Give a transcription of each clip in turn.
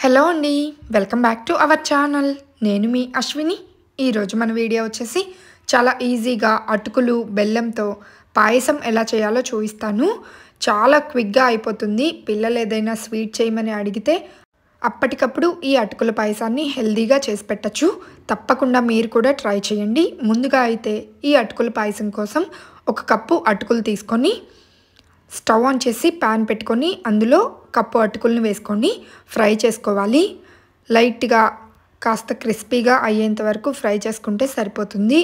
Hello అండి, welcome back to our channel. నేను మీ అశ్విని. ఈరోజు మన వీడియో వచ్చేసి చాలా ఈజీగా అటుకులు బెల్లంతో పాయసం ఎలా చేయాలో చూపిస్తాను. చాలా క్విక్గా అయిపోతుంది. పిల్లలు ఏదైనా స్వీట్ చేయమని అడిగితే అప్పటికప్పుడు ఈ అటుకుల పాయసాన్ని హెల్దీగా చేసి పెట్టచ్చు. తప్పకుండా మీరు కూడా ట్రై చేయండి. ముందుగా అయితే ఈ అటుకుల పాయసం కోసం 1 కప్పు అటుకులు తీసుకొని స్టవ్ ఆన్ చేసి ప్యాన్ పెట్టుకొని అందులో కప్పు అటుకులను వేసుకొని ఫ్రై చేసుకోవాలి. లైట్గా కాస్త క్రిస్పీగా అయ్యేంత వరకు ఫ్రై చేసుకుంటే సరిపోతుంది.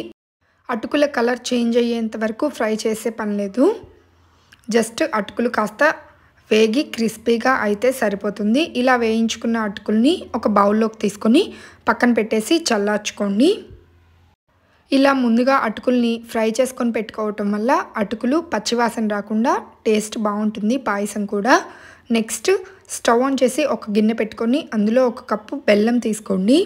అటుకుల కలర్ చేంజ్ అయ్యేంత వరకు ఫ్రై చేసే పని లేదు. జస్ట్ అటుకులు కాస్త వేగి క్రిస్పీగా అయితే సరిపోతుంది. ఇలా వేయించుకున్న అటుకుల్ని ఒక బౌల్లోకి తీసుకొని పక్కన పెట్టేసి చల్లార్చుకోండి. ఇలా ముందుగా అటుకుల్ని ఫ్రై చేసుకొని పెట్టుకోవటం వల్ల అటుకులు పచ్చివాసన రాకుండా టేస్ట్ బాగుంటుంది పాయసం కూడా. నెక్స్ట్ స్టవ్ ఆన్ చేసి ఒక గిన్నె పెట్టుకొని అందులో 1 కప్పు బెల్లం తీసుకోండి.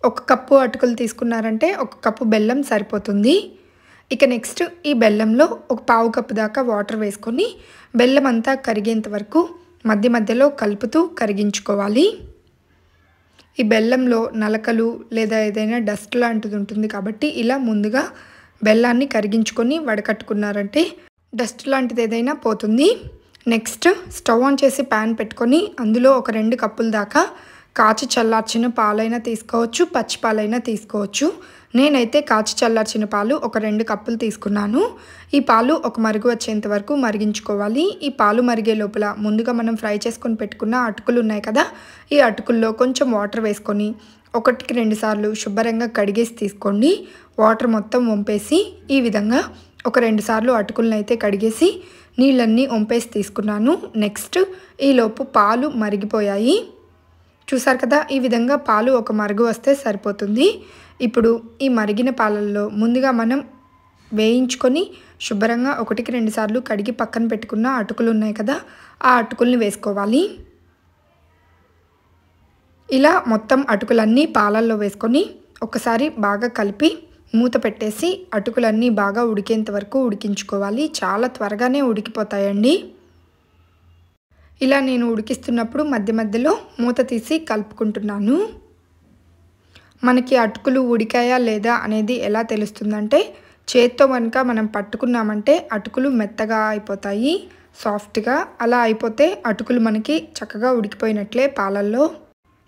1 కప్పు అటుకులు తీసుకున్నారంటే 1 కప్పు బెల్లం సరిపోతుంది. ఇక నెక్స్ట్ ఈ బెల్లంలో 1/4 కప్పు దాకా వాటర్ వేసుకొని బెల్లం అంతా కరిగేంత వరకు మధ్య మధ్యలో కలుపుతూ కరిగించుకోవాలి. ఈ బెల్లంలో నలకలు లేదా ఏదైనా డస్ట్ లాంటిది ఉంటుంది కాబట్టి ఇలా ముందుగా బెల్లాన్ని కరిగించుకొని వడకట్టుకున్నారంటే డస్ట్ లాంటిది ఏదైనా పోతుంది. నెక్స్ట్ స్టవ్ ఆన్ చేసి ప్యాన్ పెట్టుకొని అందులో ఒక 2 కప్పుల దాకా కాచి చల్లార్చిన పాలైనా తీసుకోవచ్చు, పచ్చి పాలైనా తీసుకోవచ్చు. నేనైతే కాచి చల్లార్చిన పాలు ఒక 2 కప్పులు తీసుకున్నాను. ఈ పాలు ఒక మరుగు వచ్చేంత వరకు మరిగించుకోవాలి. ఈ పాలు మరిగే లోపల ముందుగా మనం ఫ్రై చేసుకొని పెట్టుకున్న అటుకులు ఉన్నాయి కదా, ఈ అటుకుల్లో కొంచెం వాటర్ వేసుకొని 1కి 2 సార్లు శుభ్రంగా కడిగేసి తీసుకోండి. వాటర్ మొత్తం వంపేసి ఈ విధంగా ఒక 2 సార్లు అటుకులను అయితే కడిగేసి నీళ్ళన్నీ వంపేసి తీసుకున్నాను. నెక్స్ట్ ఈలోపు పాలు మరిగిపోయాయి. చూసారు కదా, ఈ విధంగా పాలు ఒక మరుగు వస్తే సరిపోతుంది. ఇప్పుడు ఈ మరిగిన పాలల్లో ముందుగా మనం వేయించుకొని శుభ్రంగా 1కి 2 సార్లు కడిగి పక్కన పెట్టుకున్న అటుకులు ఉన్నాయి కదా, ఆ అటుకుల్ని వేసుకోవాలి. ఇలా మొత్తం అటుకులన్నీ పాలల్లో వేసుకొని ఒకసారి బాగా కలిపి మూత పెట్టేసి అటుకులన్నీ బాగా ఉడికేంత వరకు ఉడికించుకోవాలి. చాలా త్వరగానే ఉడికిపోతాయండి. ఇలా నేను ఉడికిస్తున్నప్పుడు మధ్య మధ్యలో మూత తీసి కలుపుకుంటున్నాను. మనకి అటుకులు ఉడికాయా లేదా అనేది ఎలా తెలుస్తుందంటే చేత్తో కనుక మనం పట్టుకున్నామంటే అటుకులు మెత్తగా అయిపోతాయి, సాఫ్ట్గా. అలా అయిపోతే అటుకులు మనకి చక్కగా ఉడికిపోయినట్లే పాలల్లో.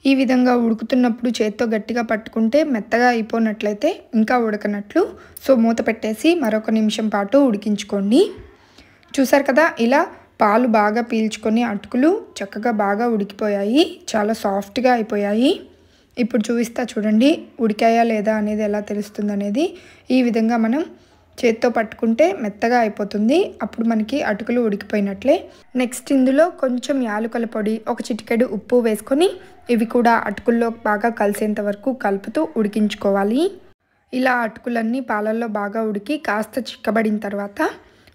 ఈ విధంగా ఉడుకుతున్నప్పుడు చేత్తో గట్టిగా పట్టుకుంటే మెత్తగా అయిపోయినట్లయితే ఇంకా ఉడకనట్లు. సో మూత పెట్టేసి మరొక నిమిషం పాటు ఉడికించుకోండి. చూసారు కదా, ఇలా పాలు బాగా పీల్చుకొని అటుకులు చక్కగా బాగా ఉడికిపోయాయి, చాలా సాఫ్ట్గా అయిపోయాయి. ఇప్పుడు చూపిస్తా చూడండి ఉడికాయా లేదా అనేది ఎలా తెలుస్తుంది అనేది. ఈ విధంగా మనం చేత్తో పట్టుకుంటే మెత్తగా అయిపోతుంది, అప్పుడు మనకి అటుకులు ఉడికిపోయినట్లే. నెక్స్ట్ ఇందులో కొంచెం యాలకుల పొడి, 1 చిటికెడు ఉప్పు వేసుకొని ఇవి కూడా అటుకుల్లో బాగా కలిసేంత వరకు కలుపుతూ ఉడికించుకోవాలి. ఇలా అటుకులన్నీ పాలల్లో బాగా ఉడికి కాస్త చిక్కబడిన తర్వాత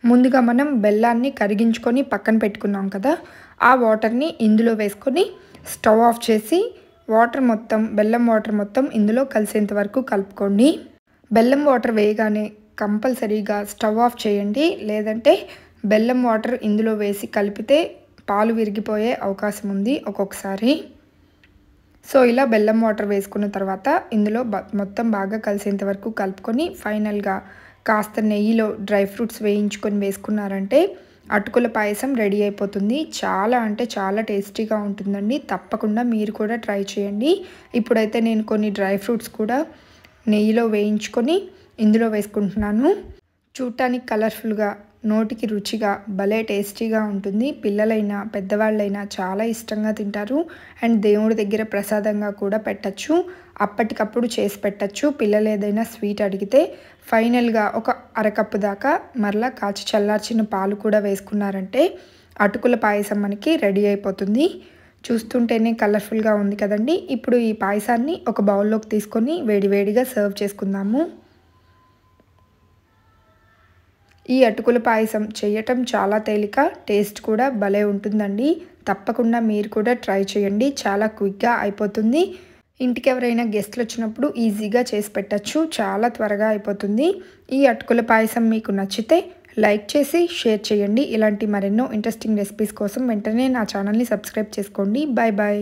ముందుగా మనం బెల్లాన్ని కరిగించుకొని పక్కన పెట్టుకున్నాం కదా, ఆ వాటర్ని ఇందులో వేసుకొని స్టవ్ ఆఫ్ చేసి బెల్లం వాటర్ మొత్తం ఇందులో కలిసేంత వరకు కలుపుకోండి. బెల్లం వాటర్ వేయగానే కంపల్సరీగా స్టవ్ ఆఫ్ చేయండి, లేదంటే బెల్లం వాటర్ ఇందులో వేసి కలిపితే పాలు విరిగిపోయే అవకాశం ఉంది ఒక్కొక్కసారి. సో ఇలా బెల్లం వాటర్ వేసుకున్న తర్వాత ఇందులో మొత్తం బాగా కలిసేంత వరకు కలుపుకొని ఫైనల్గా కాస్త నెయ్యిలో డ్రై ఫ్రూట్స్ వేయించుకొని వేసుకున్నారంటే అటుకుల పాయసం రెడీ అయిపోతుంది. చాలా అంటే చాలా టేస్టీగా ఉంటుందండి. తప్పకుండా మీరు కూడా ట్రై చేయండి. ఇప్పుడైతే నేను కొన్ని డ్రై ఫ్రూట్స్ కూడా నెయ్యిలో వేయించుకొని ఇందులో వేసుకుంటున్నాను. చూడటానికి కలర్ఫుల్గా, నోటికి రుచిగా, భలే టేస్టీగా ఉంటుంది. పిల్లలైనా పెద్దవాళ్ళైనా చాలా ఇష్టంగా తింటారు. అండ్ దేవుడి దగ్గర ప్రసాదంగా కూడా పెట్టచ్చు, అప్పటికప్పుడు చేసి పెట్టచ్చు. పిల్లలు ఏదైనా స్వీట్ అడిగితే ఫైనల్గా ఒక 1/2 కప్పు దాకా మరలా కాచి చల్లార్చిన పాలు కూడా వేసుకున్నారంటే అటుకుల పాయసం మనకి రెడీ అయిపోతుంది. చూస్తుంటేనే కలర్ఫుల్గా ఉంది కదండి. ఇప్పుడు ఈ పాయసాన్ని ఒక బౌల్లోకి తీసుకొని వేడివేడిగా సర్వ్ చేసుకుందాము. ఈ అటుకుల పాయసం చేయటం చాలా తేలిక, టేస్ట్ కూడా భలే ఉంటుందండి. తప్పకుండా మీరు కూడా ట్రై చేయండి. చాలా క్విక్గా అయిపోతుంది. ఇంటికి ఎవరైనా గెస్ట్లు వచ్చినప్పుడు ఈజీగా చేసి పెట్టచ్చు, చాలా త్వరగా అయిపోతుంది. ఈ అటుకుల పాయసం మీకు నచ్చితే లైక్ చేసి షేర్ చేయండి. ఇలాంటి మరెన్నో ఇంట్రెస్టింగ్ రెసిపీస్ కోసం వెంటనే నా ఛానల్ని సబ్స్క్రైబ్ చేసుకోండి. Bye bye.